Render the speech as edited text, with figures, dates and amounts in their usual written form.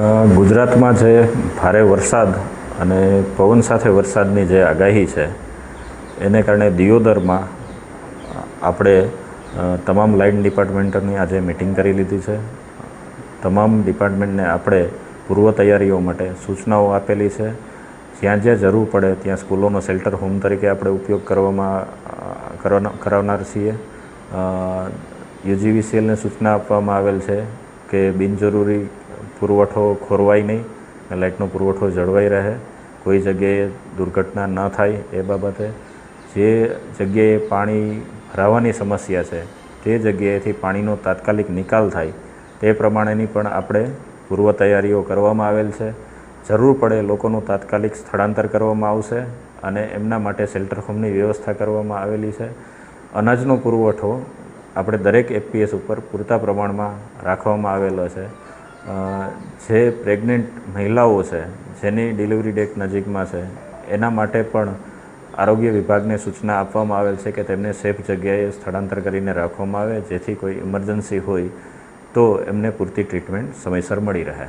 ગુજરાતમાં જે ભારે વરસાદ અને પવન સાથે વરસાદની જે આગાહી છે એને કારણે દિયોદરમાં આપણે તમામ લાઇન ડિપાર્ટમેન્ટની આજે મિટિંગ કરી લીધી છે. તમામ ડિપાર્ટમેન્ટને આપણે પૂર્વ તૈયારીઓ માટે સૂચનાઓ આપેલી છે. જ્યાં જ્યાં જરૂર પડે ત્યાં સ્કૂલોનો શેલ્ટર હોમ તરીકે આપણે ઉપયોગ કરાવનાર છીએ. UGVCLને સૂચના આપવામાં આવેલ છે કે બિનજરૂરી પુરવઠો ખોરવાય નહીં, લાઇટનો પુરવઠો જળવાઈ રહે, કોઈ જગ્યાએ દુર્ઘટના ન થાય એ બાબતે. જે જગ્યાએ પાણી ભરાવાની સમસ્યા છે તે જગ્યાએથી પાણીનો તાત્કાલિક નિકાલ થાય તે પ્રમાણેની પણ આપણે પૂર્વ તૈયારીઓ કરવામાં આવેલ છે. જરૂર પડે લોકોનું તાત્કાલિક સ્થળાંતર કરવામાં આવશે અને એમના માટે શેલ્ટર હોમની વ્યવસ્થા કરવામાં આવેલી છે. અનાજનો પુરવઠો આપણે દરેક FPS ઉપર પૂરતા પ્રમાણમાં રાખવામાં આવેલો છે. જે પ્રેગ્નન્ટ મહિલાઓ છે જેની ડિલિવરી ડેટ નજીકમાં છે એના માટે પણ આરોગ્ય વિભાગને સૂચના આપવામાં આવેલ છે કે તેમને સેફ જગ્યાએ સ્થળાંતર કરીને રાખવામાં આવે, જેથી કોઈ ઇમરજન્સી હોય તો એમને પૂરતી ટ્રીટમેન્ટ સમયસર મળી રહે.